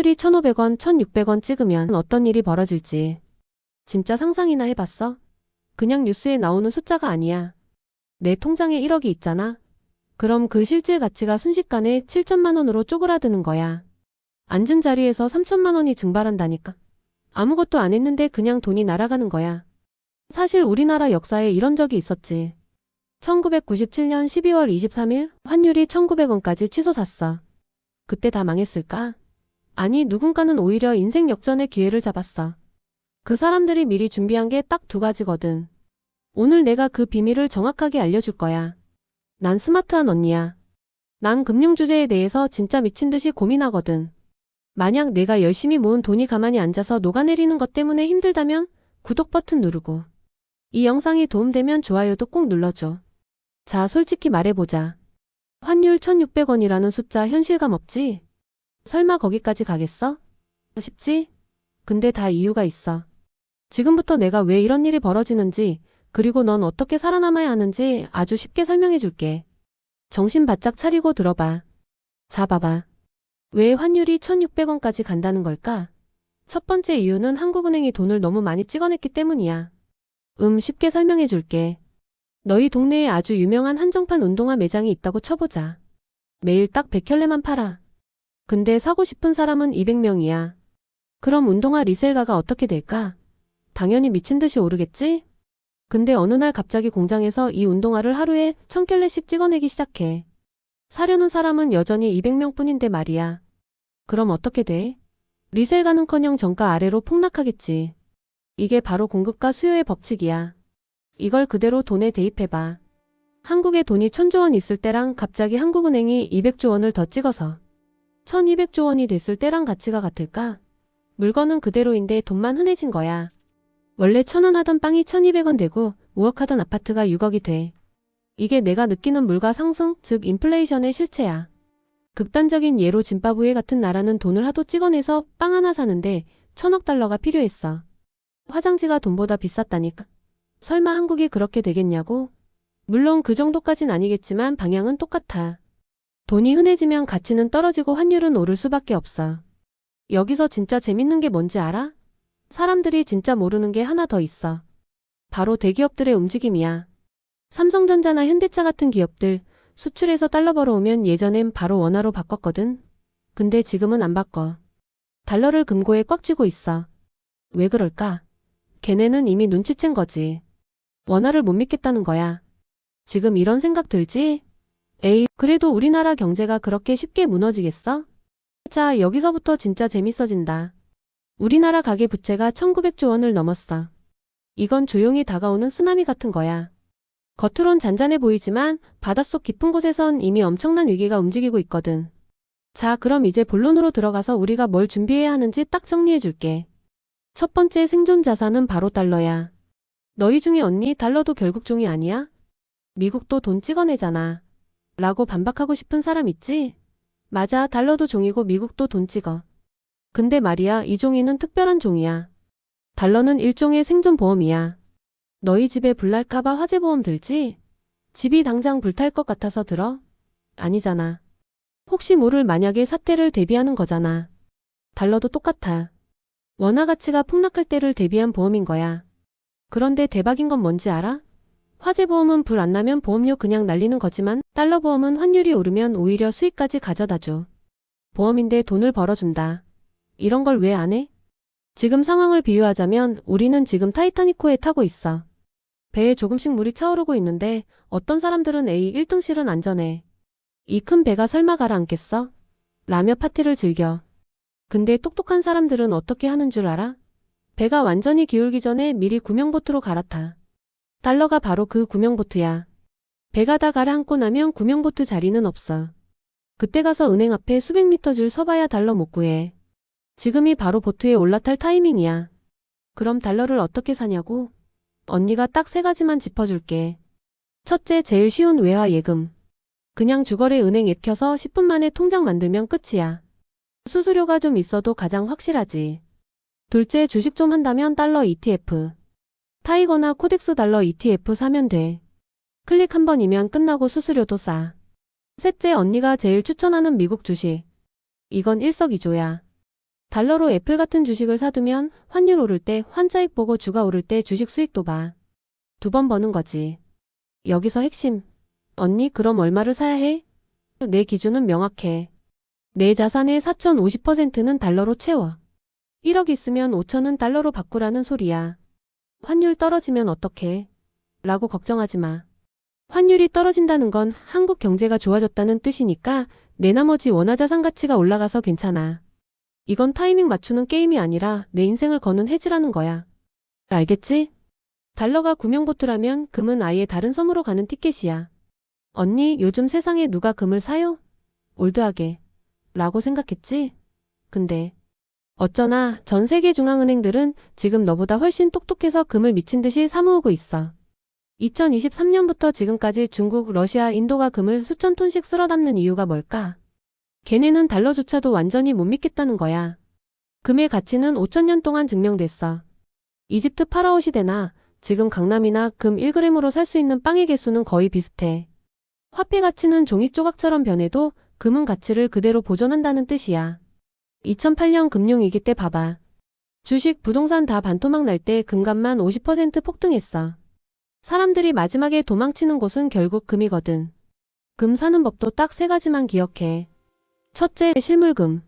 환율이 1,500원, 1,600원 찍으면 어떤 일이 벌어질지 진짜 상상이나 해봤어? 그냥 뉴스에 나오는 숫자가 아니야. 내 통장에 1억이 있잖아. 그럼 그 실질 가치가 순식간에 7천만 원으로 쪼그라드는 거야. 앉은 자리에서 3천만 원이 증발한다니까. 아무것도 안 했는데 그냥 돈이 날아가는 거야. 사실 우리나라 역사에 이런 적이 있었지. 1997년 12월 23일 환율이 1,900원까지 치솟았어. 그때 다 망했을까? 아니, 누군가는 오히려 인생 역전의 기회를 잡았어. 그 사람들이 미리 준비한 게 딱 두 가지거든. 오늘 내가 그 비밀을 정확하게 알려줄 거야. 난 스마트한 언니야. 난 금융 주제에 대해서 진짜 미친 듯이 고민하거든. 만약 내가 열심히 모은 돈이 가만히 앉아서 녹아내리는 것 때문에 힘들다면 구독 버튼 누르고, 이 영상이 도움되면 좋아요도 꼭 눌러줘. 자, 솔직히 말해보자. 환율 1,600원이라는 숫자 현실감 없지? 설마 거기까지 가겠어? 싶지? 근데 다 이유가 있어. 지금부터 내가 왜 이런 일이 벌어지는지, 그리고 넌 어떻게 살아남아야 하는지 아주 쉽게 설명해 줄게. 정신 바짝 차리고 들어봐. 자, 봐봐. 왜 환율이 1,600원까지 간다는 걸까? 첫 번째 이유는 한국은행이 돈을 너무 많이 찍어냈기 때문이야. 쉽게 설명해 줄게. 너희 동네에 아주 유명한 한정판 운동화 매장이 있다고 쳐보자. 매일 딱 100켤레만 팔아. 근데 사고 싶은 사람은 200명이야. 그럼 운동화 리셀가가 어떻게 될까? 당연히 미친 듯이 오르겠지? 근데 어느 날 갑자기 공장에서 이 운동화를 하루에 1,000켤레씩 찍어내기 시작해. 사려는 사람은 여전히 200명 뿐인데 말이야. 그럼 어떻게 돼? 리셀가는커녕 정가 아래로 폭락하겠지. 이게 바로 공급과 수요의 법칙이야. 이걸 그대로 돈에 대입해봐. 한국에 돈이 1,000조 원 있을 때랑 갑자기 한국은행이 200조 원을 더 찍어서 1,200조 원이 됐을 때랑 가치가 같을까? 물건은 그대로인데 돈만 흔해진 거야. 원래 1,000원 하던 빵이 1,200원 되고 5억 하던 아파트가 6억이 돼. 이게 내가 느끼는 물가 상승, 즉 인플레이션의 실체야. 극단적인 예로 짐바브웨 같은 나라는 돈을 하도 찍어내서 빵 하나 사는데 1,000억 달러가 필요했어. 화장지가 돈보다 비쌌다니까. 설마 한국이 그렇게 되겠냐고? 물론 그 정도까진 아니겠지만 방향은 똑같아. 돈이 흔해지면 가치는 떨어지고 환율은 오를 수밖에 없어. 여기서 진짜 재밌는 게 뭔지 알아? 사람들이 진짜 모르는 게 하나 더 있어. 바로 대기업들의 움직임이야. 삼성전자나 현대차 같은 기업들 수출해서 달러 벌어오면 예전엔 바로 원화로 바꿨거든. 근데 지금은 안 바꿔. 달러를 금고에 꽉 쥐고 있어. 왜 그럴까? 걔네는 이미 눈치챈 거지. 원화를 못 믿겠다는 거야. 지금 이런 생각 들지? 에이, 그래도 우리나라 경제가 그렇게 쉽게 무너지겠어? 자, 여기서부터 진짜 재밌어진다. 우리나라 가계부채가 1,900조 원을 넘었어. 이건 조용히 다가오는 쓰나미 같은 거야. 겉으론 잔잔해 보이지만 바닷속 깊은 곳에선 이미 엄청난 위기가 움직이고 있거든. 자, 그럼 이제 본론으로 들어가서 우리가 뭘 준비해야 하는지 딱 정리해 줄게. 첫 번째 생존 자산은 바로 달러야. 너희 중에 언니 달러도 결국 종이 아니야? 미국도 돈 찍어내잖아. 라고 반박하고 싶은 사람 있지? 맞아, 달러도 종이고 미국도 돈 찍어. 근데 말이야, 이 종이는 특별한 종이야. 달러는 일종의 생존보험이야. 너희 집에 불 날까봐 화재보험 들지? 집이 당장 불탈 것 같아서 들어? 아니잖아. 혹시 모를 만약의 사태를 대비하는 거잖아. 달러도 똑같아. 원화 가치가 폭락할 때를 대비한 보험인 거야. 그런데 대박인 건 뭔지 알아? 화재보험은 불 안 나면 보험료 그냥 날리는 거지만 달러 보험은 환율이 오르면 오히려 수익까지 가져다 줘. 보험인데 돈을 벌어준다. 이런 걸 왜 안 해? 지금 상황을 비유하자면 우리는 지금 타이타닉호에 타고 있어. 배에 조금씩 물이 차오르고 있는데 어떤 사람들은 에이 1등실은 안전해. 이 큰 배가 설마 가라앉겠어? 라며 파티를 즐겨. 근데 똑똑한 사람들은 어떻게 하는 줄 알아? 배가 완전히 기울기 전에 미리 구명보트로 갈아타. 달러가 바로 그 구명보트야. 배가 다 가라앉고 나면 구명보트 자리는 없어. 그때 가서 은행 앞에 수백 미터 줄 서봐야 달러 못 구해. 지금이 바로 보트에 올라탈 타이밍이야. 그럼 달러를 어떻게 사냐고? 언니가 딱 세 가지만 짚어줄게. 첫째, 제일 쉬운 외화 예금. 그냥 주거래 은행 앱 켜서 10분 만에 통장 만들면 끝이야. 수수료가 좀 있어도 가장 확실하지. 둘째, 주식 좀 한다면 달러 ETF. 타이거나 코덱스 달러 ETF 사면 돼. 클릭 한 번이면 끝나고 수수료도 싸. 셋째, 언니가 제일 추천하는 미국 주식. 이건 일석이조야. 달러로 애플 같은 주식을 사두면 환율 오를 때 환자익 보고 주가 오를 때 주식 수익도 봐. 2번 버는 거지. 여기서 핵심. 언니 그럼 얼마를 사야 해? 내 기준은 명확해. 내 자산의 4,050%는 달러로 채워. 1억 있으면 5천은 달러로 바꾸라는 소리야. 환율 떨어지면 어떡해? 라고 걱정하지 마. 환율이 떨어진다는 건 한국 경제가 좋아졌다는 뜻이니까 내 나머지 원화자산 가치가 올라가서 괜찮아. 이건 타이밍 맞추는 게임이 아니라 내 인생을 거는 해지라는 거야. 알겠지? 달러가 구명보트라면 금은 아예 다른 섬으로 가는 티켓이야. 언니, 요즘 세상에 누가 금을 사요? 올드하게. 라고 생각했지? 근데 어쩌나 전 세계 중앙은행들은 지금 너보다 훨씬 똑똑해서 금을 미친 듯이 사모으고 있어. 2023년부터 지금까지 중국, 러시아, 인도가 금을 수천 톤씩 쓸어 담는 이유가 뭘까? 걔네는 달러조차도 완전히 못 믿겠다는 거야. 금의 가치는 5천년 동안 증명됐어. 이집트 파라오 시대나 지금 강남이나 금 1g으로 살 수 있는 빵의 개수는 거의 비슷해. 화폐 가치는 종이 조각처럼 변해도 금은 가치를 그대로 보존한다는 뜻이야. 2008년 금융위기 때 봐봐. 주식, 부동산 다 반토막 날 때 금값만 50% 폭등했어. 사람들이 마지막에 도망치는 곳은 결국 금이거든. 금 사는 법도 딱 3가지만 기억해. 첫째, 실물금.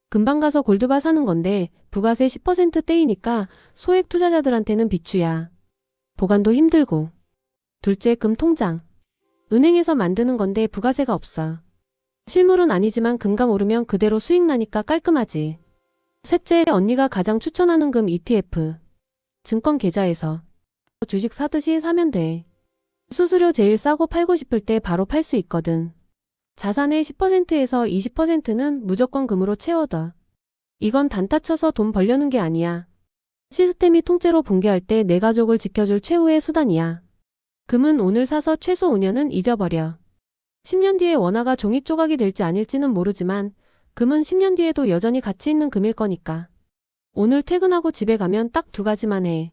금방 가서 골드바 사는 건데 부가세 10% 떼이니까 소액 투자자들한테는 비추야. 보관도 힘들고. 둘째, 금 통장. 은행에서 만드는 건데 부가세가 없어. 실물은 아니지만 금강 오르면 그대로 수익 나니까 깔끔하지. 셋째, 언니가 가장 추천하는 금 ETF. 증권 계좌에서 주식 사듯이 사면 돼. 수수료 제일 싸고 팔고 싶을 때 바로 팔 수 있거든. 자산의 10%에서 20%는 무조건 금으로 채워둬. 이건 단타 쳐서 돈 벌려는 게 아니야. 시스템이 통째로 붕괴할 때 내 가족을 지켜줄 최후의 수단이야. 금은 오늘 사서 최소 5년은 잊어버려. 10년 뒤에 원화가 종이 조각이 될지 아닐지는 모르지만 금은 10년 뒤에도 여전히 가치 있는 금일 거니까. 오늘 퇴근하고 집에 가면 딱 2가지만 해.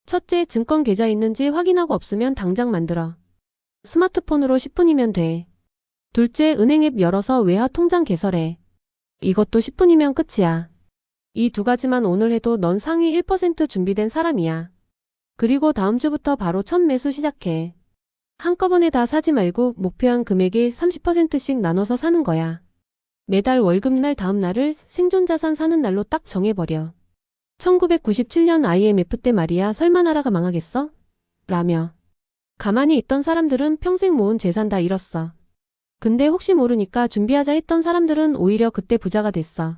첫째, 증권 계좌 있는지 확인하고 없으면 당장 만들어. 스마트폰으로 10분이면 돼. 둘째, 은행 앱 열어서 외화 통장 개설해. 이것도 10분이면 끝이야. 이 2가지만 오늘 해도 넌 상위 1% 준비된 사람이야. 그리고 다음 주부터 바로 첫 매수 시작해. 한꺼번에 다 사지 말고 목표한 금액의 30%씩 나눠서 사는 거야. 매달 월급날 다음 날을 생존자산 사는 날로 딱 정해버려. 1997년 IMF 때 말이야 설마 나라가 망하겠어? 라며. 가만히 있던 사람들은 평생 모은 재산 다 잃었어. 근데 혹시 모르니까 준비하자 했던 사람들은 오히려 그때 부자가 됐어.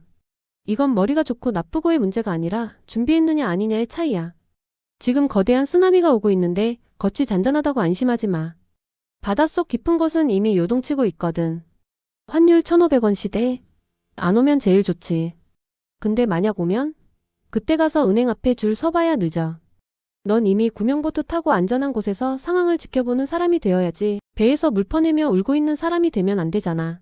이건 머리가 좋고 나쁘고의 문제가 아니라 준비했느냐 아니냐의 차이야. 지금 거대한 쓰나미가 오고 있는데 겉이 잔잔하다고 안심하지 마. 바닷속 깊은 곳은 이미 요동치고 있거든. 환율 1,500원 시대. 안 오면 제일 좋지. 근데 만약 오면? 그때 가서 은행 앞에 줄 서봐야 늦어. 넌 이미 구명보트 타고 안전한 곳에서 상황을 지켜보는 사람이 되어야지 배에서 물 퍼내며 울고 있는 사람이 되면 안 되잖아.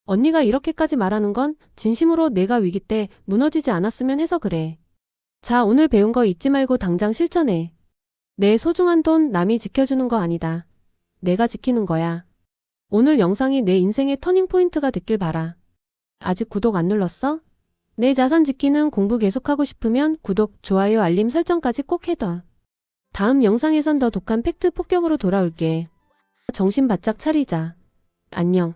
언니가 이렇게까지 말하는 건 진심으로 내가 위기 때 무너지지 않았으면 해서 그래. 자, 오늘 배운 거 잊지 말고 당장 실천해. 내 소중한 돈 남이 지켜주는 거 아니다. 내가 지키는 거야. 오늘 영상이 내 인생의 터닝포인트가 됐길 바라. 아직 구독 안 눌렀어? 내 자산 지키는 공부 계속하고 싶으면 구독, 좋아요, 알림 설정까지 꼭 해둬. 다음 영상에선 더 독한 팩트 폭격으로 돌아올게. 정신 바짝 차리자. 안녕.